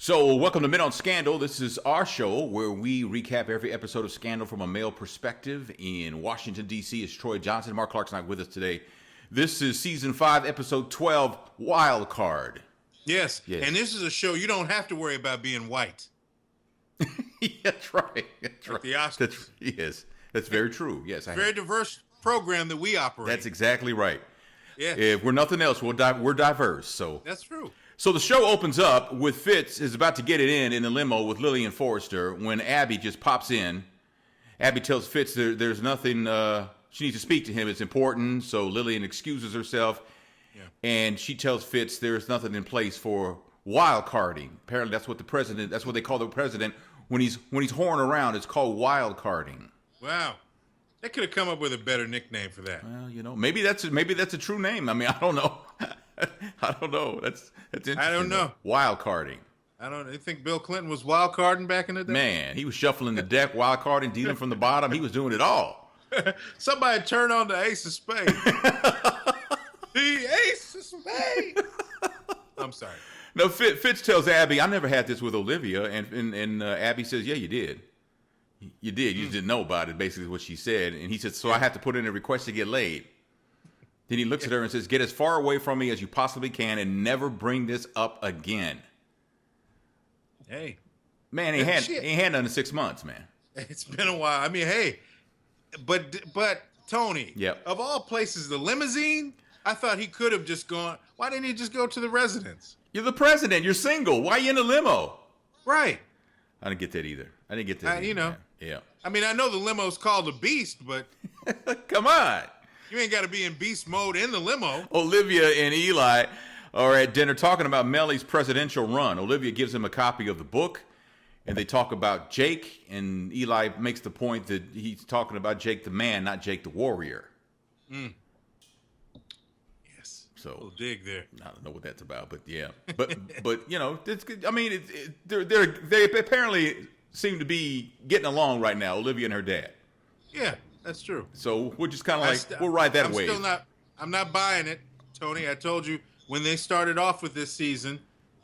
So, welcome to Men on Scandal. This is our show where we recap every episode of Scandal from a male perspective. In Washington, D.C. is Troy Johnson. Mark Clark's not with us today. This is Season 5, Episode 12, Wild Card. Yes, and this is a show you don't have to worry about being white. That's right. That's like right. The Oscars. Yes, that's very true. Yes, very diverse program that we operate. That's exactly right. Yeah. If we're nothing else, we're diverse. So that's true. So the show opens up with Fitz is about to get it in the limo with Lillian Forrester when Abby just pops in. Abby tells Fitz there's nothing, she needs to speak to him. It's important. So Lillian excuses herself. Yeah. And she tells Fitz there's nothing in place for wild carding. Apparently that's what they call the president when he's whoring around. It's called wild carding. Wow. They could have come up with a better nickname for that. Well, maybe that's a true name. I mean, I don't know. I don't know. That's interesting. I don't know. Wild carding. You think Bill Clinton was wild carding back in the day? Man, he was shuffling the deck, wild carding, dealing from the bottom. He was doing it all. Somebody turn on the ace of spades. The ace of spades. I'm sorry. No, Fitz tells Abby, I never had this with Olivia. And Abby says, yeah, you did. You did. You just didn't know about it, basically is what she said. And he said, so I have to put in a request to get laid. Then he looks at her and says, get as far away from me as you possibly can and never bring this up again. Hey. Man, he had none in 6 months, man. It's been a while. I mean, hey, but Tony, yep. Of all places, the limousine, I thought he could have just gone. Why didn't he just go to the residence? You're the president. You're single. Why are you in a limo? Right. I didn't get that either. You know. Man. Yeah. I mean, I know the limo's called a beast, but. Come on. You ain't got to be in beast mode in the limo. Olivia and Eli are at dinner talking about Melly's presidential run. Olivia gives him a copy of the book, and they talk about Jake, and Eli makes the point that he's talking about Jake the man, not Jake the warrior. Yes. So, a little dig there. I don't know what that's about, but yeah. But you know, it's good. I mean, they apparently seem to be getting along right now, Olivia and her dad. Yeah. That's true. So we're just kind of we'll ride that wave. I'm not buying it, Tony. I told you when they started off with this season,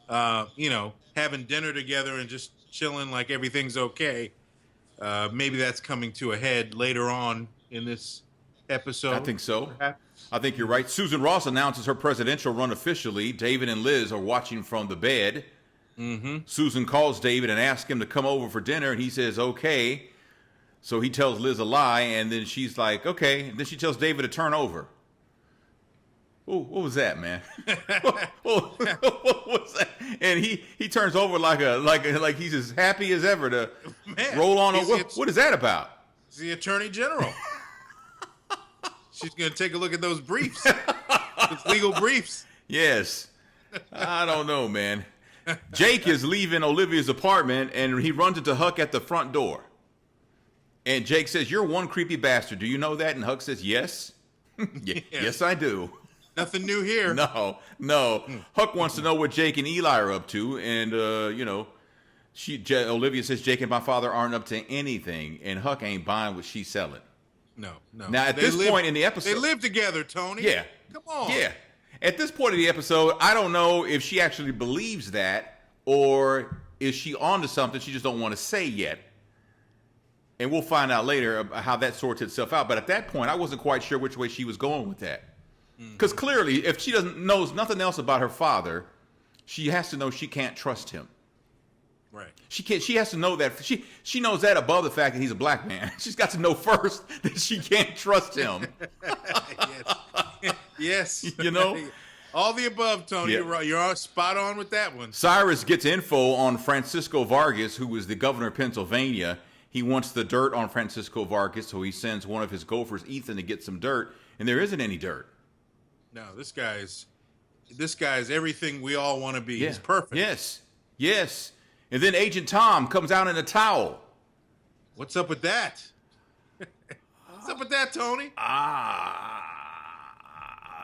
having dinner together and just chilling like everything's okay. Maybe that's coming to a head later on in this episode. I think so. Perhaps. I think you're right. Susan Ross announces her presidential run officially. David and Liz are watching from the bed. Mm-hmm. Susan calls David and asks him to come over for dinner, and he says, okay. So he tells Liz a lie, and then she's like, okay. And then she tells David to turn over. Ooh, what was that, man? what was that? And he turns over like he's as happy as ever to roll on. What is that about? He's the Attorney General. She's going to take a look at those briefs. Those legal briefs. Yes. I don't know, man. Jake is leaving Olivia's apartment, and he runs into Huck at the front door. And Jake says, you're one creepy bastard. Do you know that? And Huck says, yes. Yes, I do. Nothing new here. No. Huck wants to know what Jake and Eli are up to. And, Olivia says, Jake and my father aren't up to anything. And Huck ain't buying what she's selling. No. Now, at this point in the episode. They live together, Tony. Yeah. Come on. Yeah. At this point in the episode, I don't know if she actually believes that or is she onto something she just don't want to say yet. And we'll find out later how that sorts itself out. But at that point, I wasn't quite sure which way she was going with that. Because clearly, if she knows nothing else about her father, she has to know she can't trust him. Right. She has to know that. She knows that above the fact that he's a black man. She's got to know first that she can't trust him. Yes. You know? All the above, Tony. Yeah. You're spot on with that one. Cyrus gets info on Francisco Vargas, who was the governor of Pennsylvania. He wants the dirt on Francisco Vargas, so he sends one of his gophers, Ethan, to get some dirt, and there isn't any dirt. No, this guy's everything we all want to be. Yeah. He's perfect. Yes. And then Agent Tom comes out in a towel. What's up with that? What's up with that, Tony? Not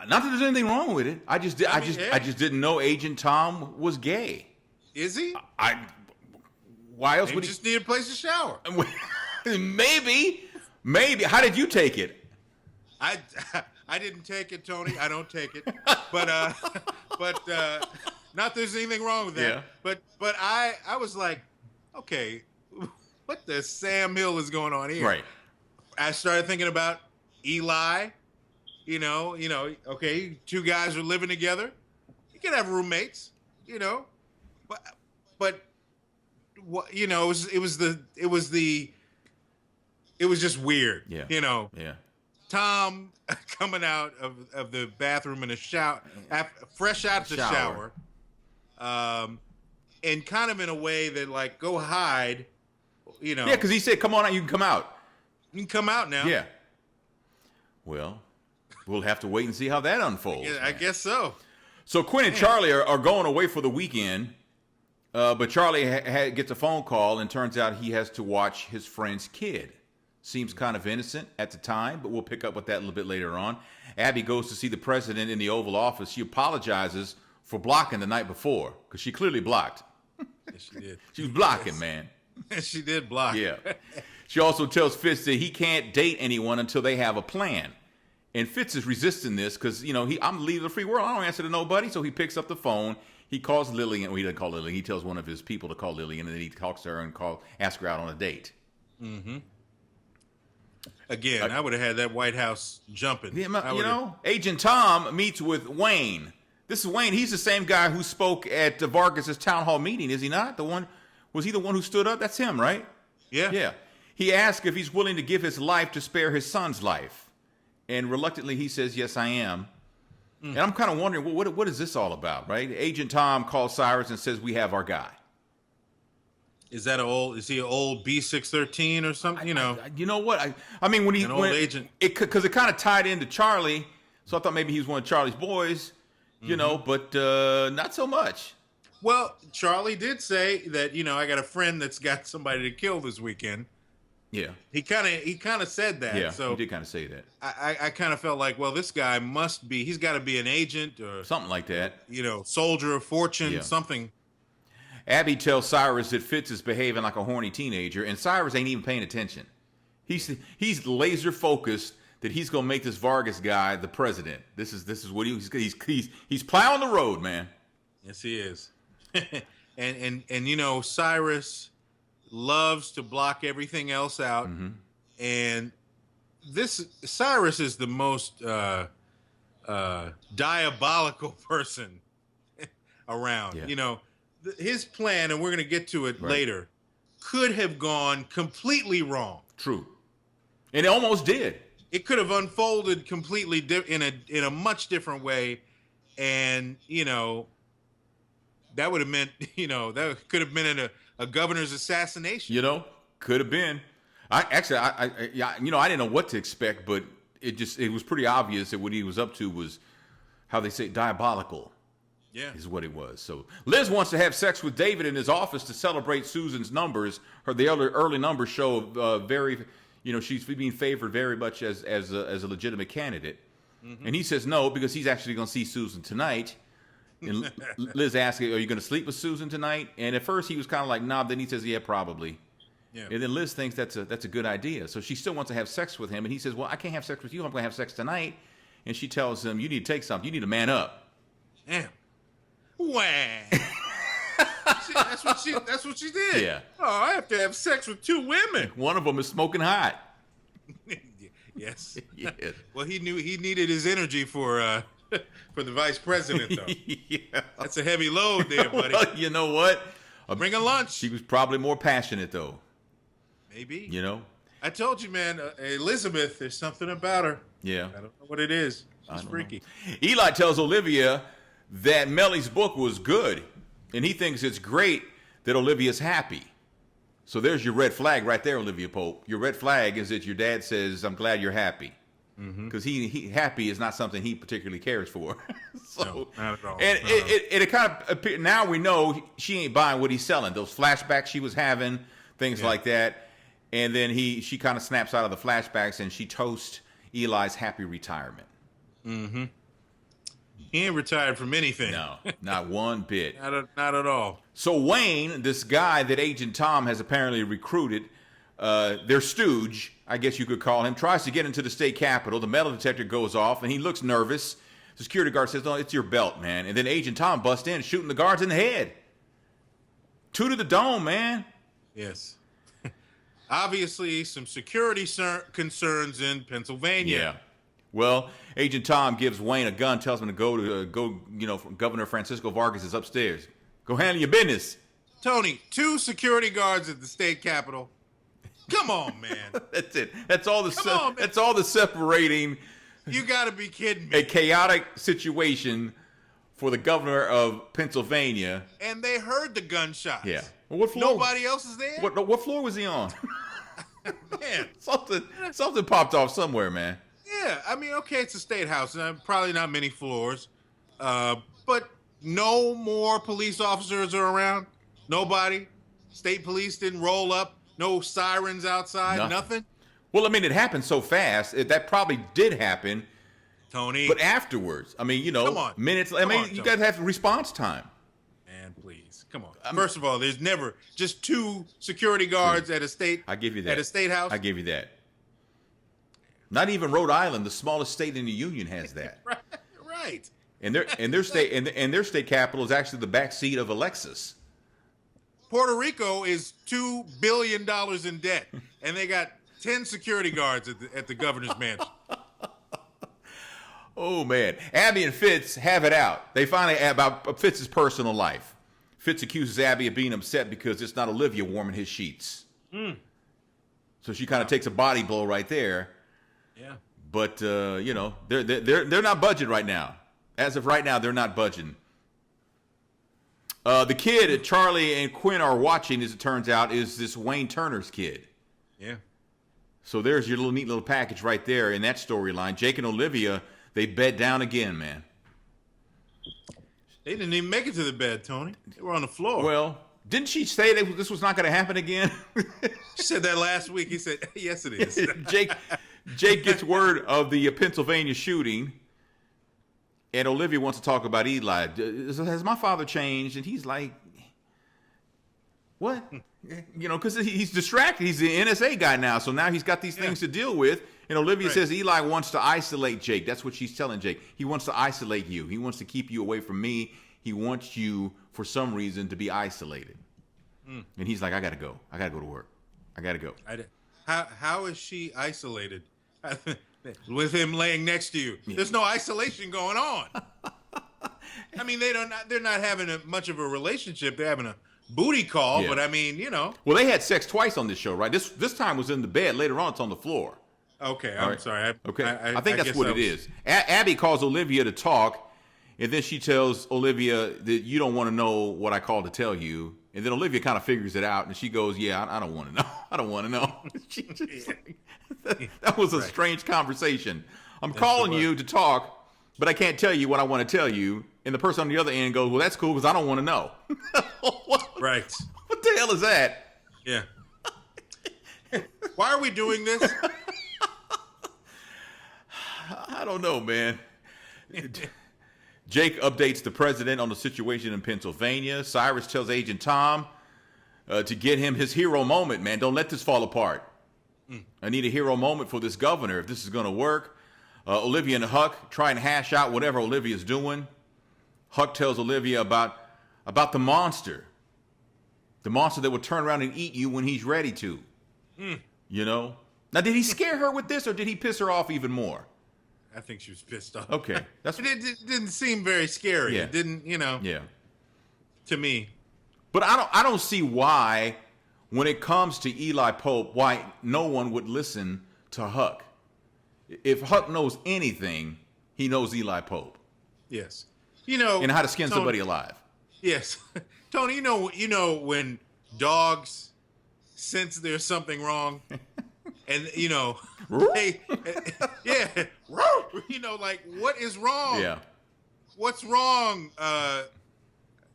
that there's anything wrong with it. I just didn't know Agent Tom was gay. Is he? Why else Maybe would he just need a place to shower? Maybe. How did you take it? I didn't take it, Tony. I don't take it. But Not there's anything wrong with that. Yeah. But I was like, okay, what the Sam Hill is going on here? Right. I started thinking about Eli. Okay, two guys are living together. You can have roommates, but what it was just weird. Yeah. Yeah. Tom coming out of the bathroom in a shower, fresh out the shower, and kind of in a way that like, go hide, Yeah, because he said, "Come on out, you can come out." You can come out now. Yeah. Well, we'll have to wait and see how that unfolds. Yeah, I guess so. So Quinn and Charlie are going away for the weekend, but Charlie gets a phone call and turns out he has to watch his friend's kid. Seems kind of innocent at the time, but we'll pick up with that a little bit later on. Abby goes to see the president in the Oval Office. She apologizes for blocking the night before, because she clearly blocked. Yes, she did. She was blocking, man. She did block. Yeah. She also tells Fitz that he can't date anyone until they have a plan. And Fitz is resisting this because, I'm leaving the free world. I don't answer to nobody. So he picks up the phone. He calls Lillian. Well, he doesn't call Lillian. He tells one of his people to call Lillian, and then he talks to her and asks her out on a date. Mm-hmm. Again, I would have had that White House jumping. Yeah, Agent Tom meets with Wayne. This is Wayne. He's the same guy who spoke at Vargas's town hall meeting, is he not? Was he the one who stood up? That's him, right? Yeah. Yeah. He asks if he's willing to give his life to spare his son's life. And reluctantly, he says, yes, I am. And I'm kind of wondering, what is this all about, right? Agent Tom calls Cyrus and says, we have our guy. Is he an old B613 or something? You know what? I mean, when old agent. Because it kind of tied into Charlie. So I thought maybe he was one of Charlie's boys, but not so much. Well, Charlie did say that, I got a friend that's got somebody to kill this weekend. Yeah. He kind of said that. Yeah, so he did kind of say that. I kind of felt like, well, this guy he's got to be an agent or something like that. Soldier of fortune, something. Abby tells Cyrus that Fitz is behaving like a horny teenager, and Cyrus ain't even paying attention. He's laser focused that he's gonna make this Vargas guy the president. This is what he's plowing the road, man. Yes, he is. and Cyrus loves to block everything else out, and Cyrus is the most diabolical person around. Yeah. His plan, and we're going to get to it later, could have gone completely wrong. True. And it almost did. It could have unfolded completely in a much different way. And, that would have meant, that could have been a governor's assassination. Could have been. I didn't know what to expect, but it was pretty obvious that what he was up to was, how they say, diabolical. Yeah, is what it was. So Liz wants to have sex with David in his office to celebrate Susan's numbers. The early numbers show very, she's being favored very much as a legitimate candidate. And he says no because he's actually going to see Susan tonight. And Liz asks, "Are you going to sleep with Susan tonight?" And at first he was kind of like, "Nah." Then he says, "Yeah, probably." Yeah. And then Liz thinks that's a good idea. So she still wants to have sex with him, and he says, "Well, I can't have sex with you. I'm going to have sex tonight." And she tells him, "You need to take something. You need to man up." Damn. Wah. That's what she did. Yeah. Oh, I have to have sex with two women. One of them is smoking hot. Yes. Yeah. Well, he knew he needed his energy for the vice president, though. Yeah. That's a heavy load there, buddy. Well, you know what? Bring a lunch. She was probably more passionate, though. Maybe. I told you, man. Elizabeth, there's something about her. Yeah. I don't know what it is. She's freaky. Eli tells Olivia that Mellie's book was good, and he thinks it's great that Olivia's happy. So there's your red flag right there, Olivia Pope. Your red flag is that your dad says, "I'm glad you're happy," because he happy is not something he particularly cares for. No, not at all. And it kind of now we know she ain't buying what he's selling. Those flashbacks she was having, things like that, and then she kind of snaps out of the flashbacks and she toasts Eli's happy retirement. Mm-hmm. He ain't retired from anything. No, not one bit. Not at all. So Wayne, this guy that Agent Tom has apparently recruited, their stooge, I guess you could call him, tries to get into the state capitol. The metal detector goes off, and he looks nervous. The security guard says, "No, it's your belt, man." And then Agent Tom busts in, shooting the guards in the head. 2 to the dome, man. Yes. Obviously, some security concerns in Pennsylvania. Yeah. Well, Agent Tom gives Wayne a gun, tells him to go. Governor Francisco Vargas is upstairs. Go handle your business. Tony, 2 security guards at the state capitol. Come on, man. That's it. That's all the. That's all the separating. You got to be kidding me. A chaotic situation for the governor of Pennsylvania. And they heard the gunshots. Yeah. Well, what floor? Nobody else is there? What floor was he on? Man. Something popped off somewhere, man. Yeah. I mean, okay, it's a state house. Probably not many floors. But no more police officers are around. Nobody. State police didn't roll up. No sirens outside. Nothing. Well, I mean, it happened so fast. That probably did happen. Tony. But afterwards, I mean, Come on. minutes. I mean, you got to have response time. Man, please. Come on. First of all, there's never just 2 security guards at a state. I give you that. At a state house. I give you that. Not even Rhode Island, the smallest state in the union, has that. Right. And their state capital is actually the back seat of a Lexus. Puerto Rico is $2 billion in debt, and they got 10 security guards at the governor's mansion. Oh, man. Abby and Fitz have it out. They finally about Fitz's personal life. Fitz accuses Abby of being upset because it's not Olivia warming his sheets. So she kind of takes a body blow right there. Yeah. But, they're not budging right now. As of right now, they're not budging. The kid Charlie and Quinn are watching, as it turns out, is this Wayne Turner's kid. Yeah. So there's your neat little package right there in that storyline. Jake and Olivia, they bed down again, man. They didn't even make it to the bed, Tony. They were on the floor. Well, didn't she say that this was not going to happen again? She said that last week. He said, yes, it is. Jake gets word of the Pennsylvania shooting, and Olivia wants to talk about Eli. Has my father changed? And he's like, what? Because he's distracted. He's the NSA guy now, so now he's got these things to deal with. And Olivia says Eli wants to isolate Jake. That's what she's telling Jake. He wants to isolate you. He wants to keep you away from me. He wants you, for some reason, to be isolated. And he's like, I got to go. I got to go to work. I got to go. How is she isolated? With him laying next to you. There's no isolation going on. I mean, they're not having much of a relationship. They're having a booty call, but I mean, Well, they had sex twice on this show, right? This time was in the bed. Later on, it's on the floor. Okay, I'm sorry. I think that's what it is. Abby calls Olivia to talk, and then she tells Olivia that you don't want to know what I called to tell you. And then Olivia kind of figures it out, and she goes, yeah, I don't want to know. I don't want to know. She just that was a strange conversation. I'm calling you to talk, but I can't tell you what I want to tell you. And the person on the other end goes, well, that's cool because I don't want to know. Right. What the hell is that? Yeah. Why are we doing this? I don't know, man. Jake updates the president on the situation in Pennsylvania. Cyrus tells Agent Tom to get him his hero moment, man. Don't let this fall apart. I need a hero moment for this governor if this is going to work. Olivia and Huck try and hash out whatever Olivia's doing. Huck tells Olivia about the monster. The monster that will turn around and eat you when he's ready to. Now, did he scare her with this, or did he piss her off even more? I think she was pissed off. Okay. It didn't seem very scary. Yeah. It didn't, to me. But I don't see why, when it comes to Eli Pope, why no one would listen to Huck. If Huck knows anything, he knows Eli Pope. Yes. And how to skin somebody alive. Yes. Tony, you know when dogs sense there's something wrong and like, what is wrong? Yeah. What's wrong?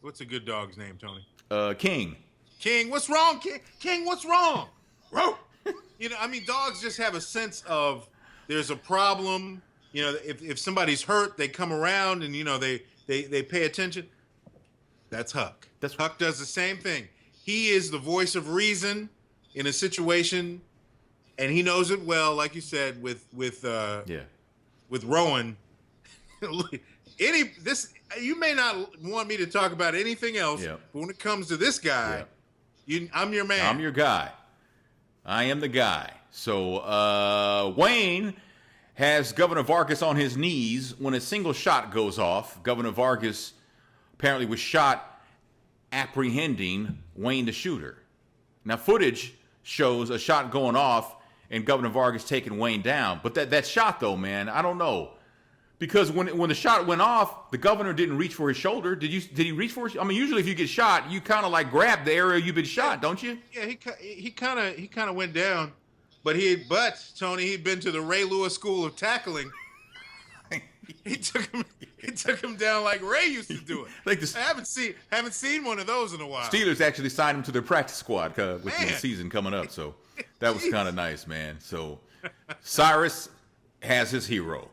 What's a good dog's name, Tony? King. King, what's wrong, King? King, what's wrong? Dogs just have a sense of there's a problem. If somebody's hurt, they come around and they pay attention. That's Huck. Huck does the same thing. He is the voice of reason in a situation, and he knows it well. Like you said, with Rowan, You may not want me to talk about anything else, Yeah. but when it comes to this guy, I'm your man. I'm your guy. I am the guy. So Wayne has Governor Vargas on his knees when a single shot goes off. Governor Vargas apparently was shot apprehending Wayne the shooter. Now, footage shows a shot going off and Governor Vargas taking Wayne down. But that shot, though, man, I don't know. Because when the shot went off, the governor didn't reach for his shoulder. Did he reach for his? I mean, usually if you get shot, you kind of like grab the area you've been shot, don't you? Yeah, he kind of went down, but Tony, he'd been to the Ray Lewis School of Tackling. He took him down like Ray used to do it. Like the, I haven't seen one of those in a while. Steelers actually signed him to their practice squad with the season coming up, so that was kind of nice, man. So Cyrus has his hero.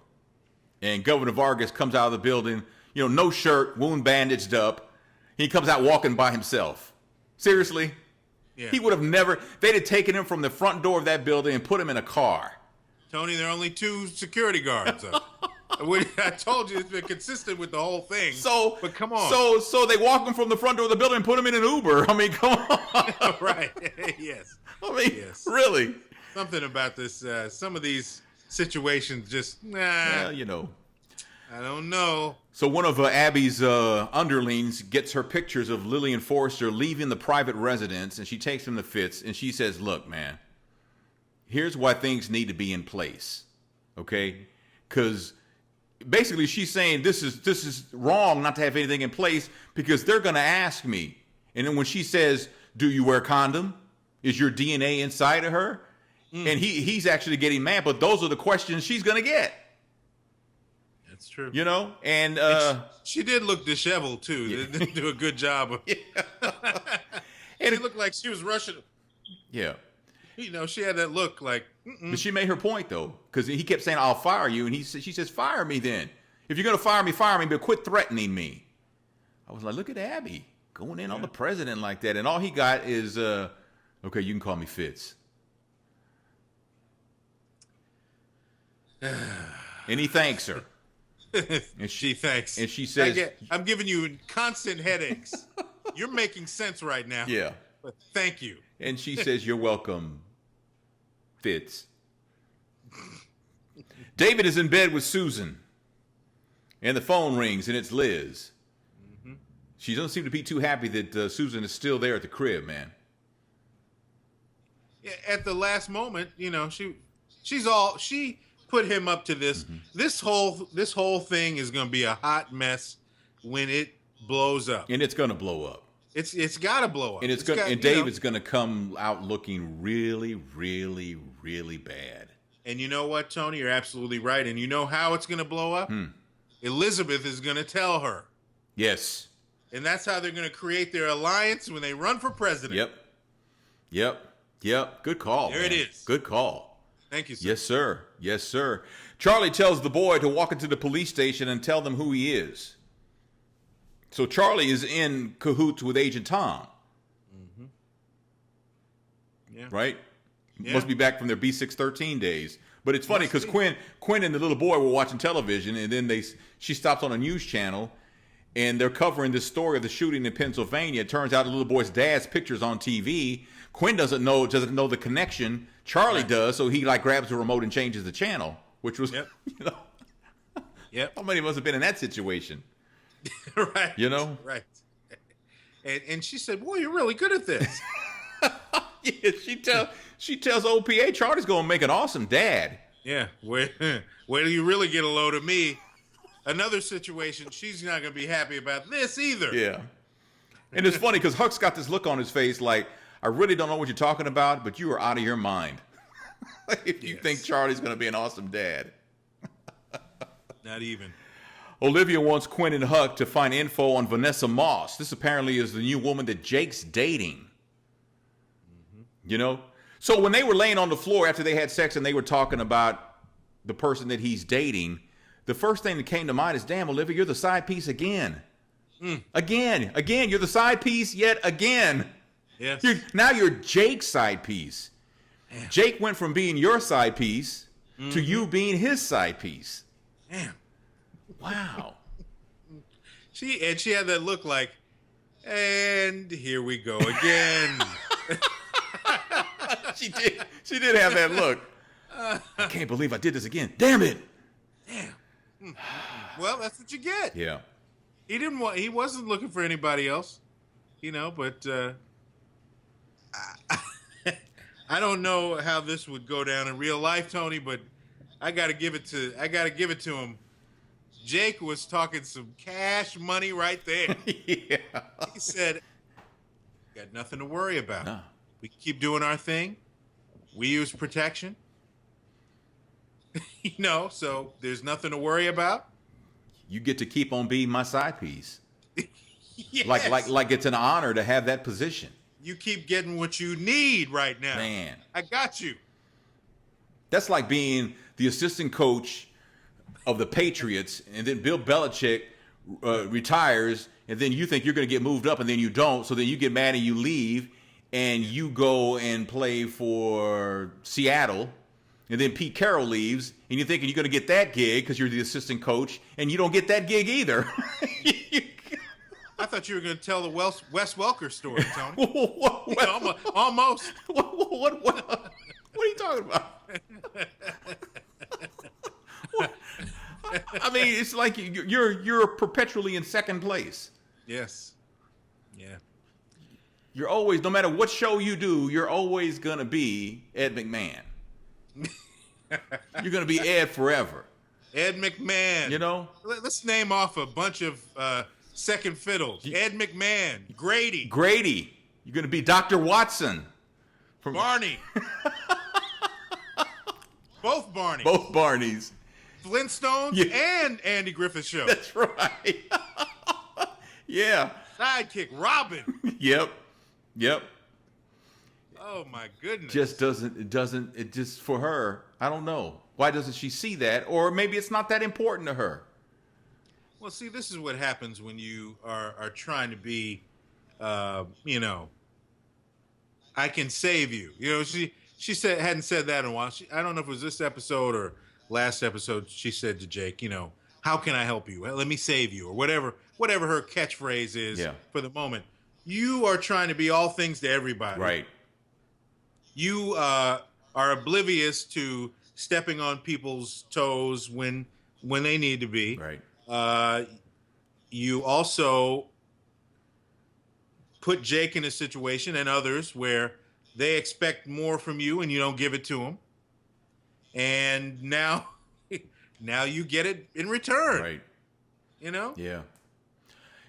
And Governor Vargas comes out of the building, no shirt, wound bandaged up. He comes out walking by himself. Seriously? Yeah. He would have never, they'd have taken him from the front door of that building and put him in a car. Tony, there are only 2 security guards. I told you it's been consistent with the whole thing. But come on. So they walk him from the front door of the building and put him in an Uber. I mean, come on. Right. Yes. I mean, yes. Really? Something about this, some of these situations just, Yeah, I don't know. So one of Abby's underlings gets her pictures of Lillian Forrester leaving the private residence, and she takes him to Fitz, and she says, look, man, here's why things need to be in place, okay? Because basically she's saying this is wrong not to have anything in place because they're going to ask me. And then when she says, do you wear a condom? Is your DNA inside of her? And he's actually getting mad, but those are the questions she's going to get. That's true. And she did look disheveled, too. Yeah. They didn't do a good job. Yeah. And it looked like she was rushing. Yeah. She had that look like, But she made her point, though, because he kept saying, I'll fire you. And she says, fire me then. If you're going to fire me, but quit threatening me. I was like, look at Abby going in on the president like that. And all he got is, okay, you can call me Fitz. And he thanks her. And she thanks. And she says, I'm giving you constant headaches. You're making sense right now. yeah. But thank you. And she says, you're welcome, Fitz. David is in bed with Susan. And the phone rings, and it's Liz. Mm-hmm. She doesn't seem to be too happy that Susan is still there at the crib, man. Yeah, at the last moment, she put him up to this. Mm-hmm. This whole thing is going to be a hot mess when it blows up. And it's going to blow up. It's got to blow up. And David's going to come out looking really, really, really bad. And you know what, Tony? You're absolutely right. And you know how it's going to blow up? Elizabeth is going to tell her. Yes. And that's how they're going to create their alliance when they run for president. Yep. Good call. There it is. Good call. Thank you, sir. Yes, sir. Charlie tells the boy to walk into the police station and tell them who he is. So Charlie is in cahoots with Agent Tom. Mm-hmm. Yeah. Right? Yeah. Must be back from their B613 days. But it's funny because Quinn and the little boy were watching television, and then she stops on a news channel, and they're covering this story of the shooting in Pennsylvania. It turns out the little boy's dad's picture's on TV. Quinn doesn't know the connection. Charlie does, so he grabs the remote and changes the channel, which was, Yep. How many of us have been in that situation? Right. Right. And she said, "Boy, you're really good at this." Yeah, she tells OPA Charlie's gonna make an awesome dad. Yeah. Where do you really get a load of me? Another situation, she's not gonna be happy about this either. Yeah. And it's funny because Huck's got this look on his face like, I really don't know what you're talking about, but you are out of your mind. If you think Charlie's gonna be an awesome dad. Not even. Olivia wants Quinn and Huck to find info on Vanessa Moss. This apparently is the new woman that Jake's dating. Mm-hmm. So when they were laying on the floor after they had sex and they were talking about the person that he's dating, the first thing that came to mind is, damn, Olivia, you're the side piece again. Again, you're the side piece yet again. Yes. Now you're Jake's side piece. Damn. Jake went from being your side piece to you being his side piece. Damn. Wow. She had that look like, and here we go again. She did have that look. I can't believe I did this again. Damn it. Damn. Well, that's what you get. Yeah. He wasn't looking for anybody else, but I don't know how this would go down in real life, Tony, but I got to give it to him. Jake was talking some cash money right there. Yeah. He said, got nothing to worry about. No. We keep doing our thing. We use protection. So there's nothing to worry about. You get to keep on being my side piece. Yes. Like it's an honor to have that position. You keep getting what you need right now. Man. I got you. That's like being the assistant coach of the Patriots, and then Bill Belichick retires, and then you think you're going to get moved up, and then you don't, so then you get mad and you leave, and you go and play for Seattle, and then Pete Carroll leaves, and you're thinking you're going to get that gig because you're the assistant coach, and you don't get that gig either. I thought you were going to tell the Wes Welker story, Tony. Almost. What are you talking about? I mean, it's like you're perpetually in second place. Yes. Yeah. You're always, no matter what show you do, you're always gonna be Ed McMahon. You're gonna be Ed forever. Ed McMahon. Let's name off a bunch of second fiddles. Ed McMahon, Grady. You're gonna be Dr. Watson. Barney. Both Barneys. Flintstones and Andy Griffith Show. That's right. Yeah. Sidekick Robin. Yep. Oh my goodness. It just for her, I don't know. Why doesn't she see that? Or maybe it's not that important to her. Well, see, this is what happens when you are trying to be, I can save you. She hadn't said that in a while. I don't know if it was this episode or last episode. She said to Jake, how can I help you? Well, let me save you, or whatever her catchphrase is for the moment. You are trying to be all things to everybody. Right. You are oblivious to stepping on people's toes when they need to be. Right. You also put Jake in a situation, and others, where they expect more from you and you don't give it to them. And now you get it in return. Right. Yeah.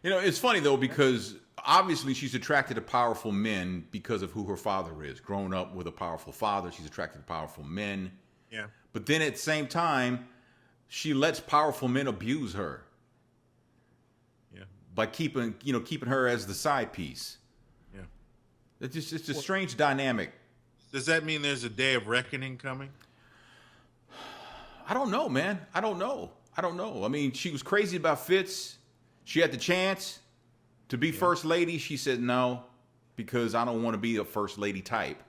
It's funny though, because obviously she's attracted to powerful men because of who her father is. Grown up with a powerful father, she's attracted to powerful men. Yeah. But then at the same time, she lets powerful men abuse her. Yeah. By keeping her as the side piece. Yeah. It's a strange dynamic. Does that mean there's a day of reckoning coming? I don't know, man. I don't know. I mean, she was crazy about Fitz. She had the chance to be first lady. She said no, because I don't want to be a first lady type.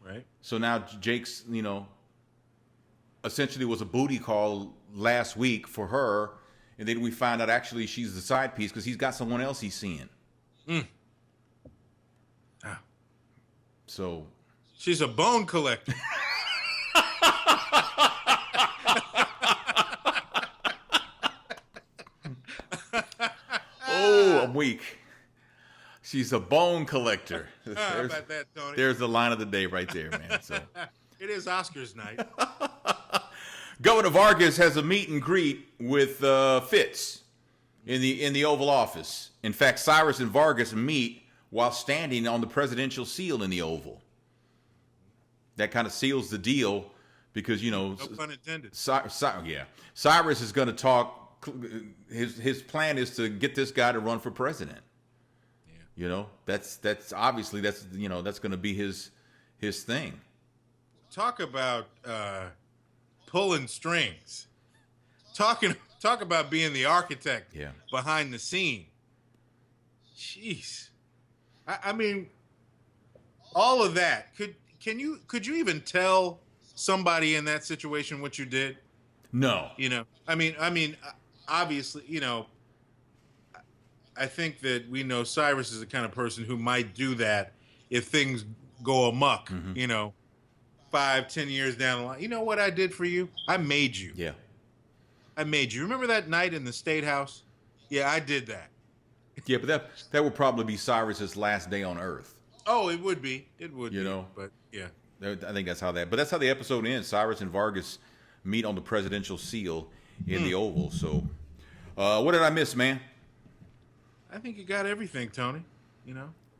Right. So now Jake's, essentially was a booty call last week for her. And then we find out actually she's the side piece because he's got someone else he's seeing. So. She's a bone collector. Oh, I'm weak. She's a bone collector. How about that, Tony? There's the line of the day right there, man. So it is Oscars night. Governor Vargas has a meet and greet with Fitz in the Oval Office. In fact, Cyrus and Vargas meet while standing on the presidential seal in the Oval. That kind of seals the deal because, no pun intended. Cyrus is going to talk. His plan is to get this guy to run for president. Yeah. That's obviously that's going to be his thing. Talk about pulling strings. Talk about being the architect behind the scene. Jeez. I mean, all of that. Could you even tell somebody in that situation what you did? No. I mean, obviously, I think that we know Cyrus is the kind of person who might do that if things go amok, 5-10 years down the line. You know what I did for you? I made you. Yeah. I made you. Remember that night in the State House? Yeah, I did that. Yeah, but that would probably be Cyrus's last day on Earth. Oh, it would be. It would be. But yeah. I think that's how the episode ends. Cyrus and Vargas meet on the presidential seal in the Oval. So, what did I miss, man? I think you got everything, Tony.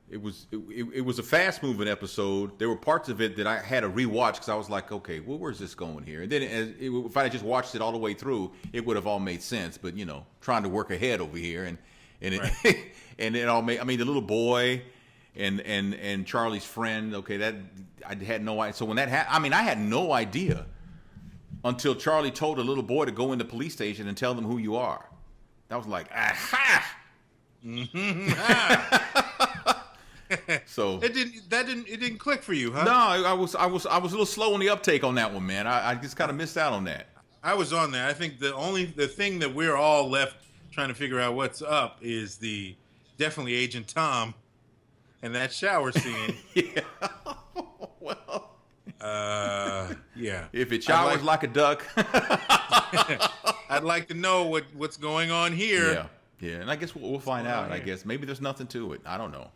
It was a fast moving episode. There were parts of it that I had to rewatch because I was like, okay, well, where's this going here? And then if I had just watched it all the way through, it would have all made sense. But trying to work ahead over here, and it and it all made. I mean, the little boy and Charlie's friend. Okay, that I had no idea. So when that happened, I had no idea until Charlie told the little boy to go in the police station and tell them who you are. That was like, aha. So it didn't click for you, huh? No, I was a little slow on the uptake on that one, man. I just kind of missed out on that. I was on that. I think the thing that we're all left trying to figure out what's up is definitely Agent Tom and that shower scene. Yeah. Well. Yeah. If it showers like a duck. I'd like to know what's going on here. Yeah. Yeah, and I guess we'll find out. I guess maybe there's nothing to it. I don't know.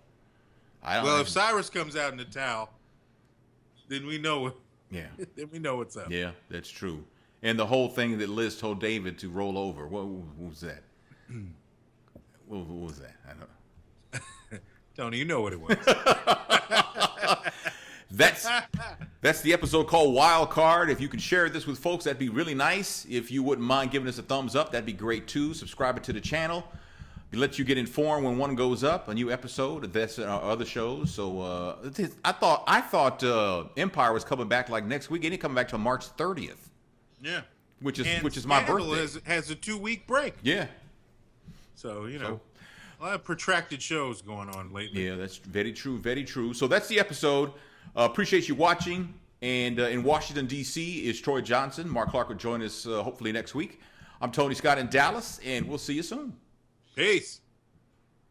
If Cyrus comes out in the towel, then we know. Yeah. Then we know what's up. Yeah, that's true. And the whole thing that Liz told David to roll over. What was that? What was that? I don't know. Tony, you know what it was. That's the episode called Wild Card. If you could share this with folks, that'd be really nice. If you wouldn't mind giving us a thumbs up, that'd be great too. Subscribe to the channel. It lets you get informed when one goes up, a new episode of this and our other shows. So I thought Empire was coming back like next week. It ain't coming back till March 30th. Yeah, which is my birthday. Has a 2-week break. Yeah. So a lot of protracted shows going on lately. Yeah, that's very true. Very true. So that's the episode. Appreciate you watching. And in Washington, D.C. is Troy Johnson. Mark Clark will join us hopefully next week. I'm Tony Scott in Dallas, and we'll see you soon. Peace.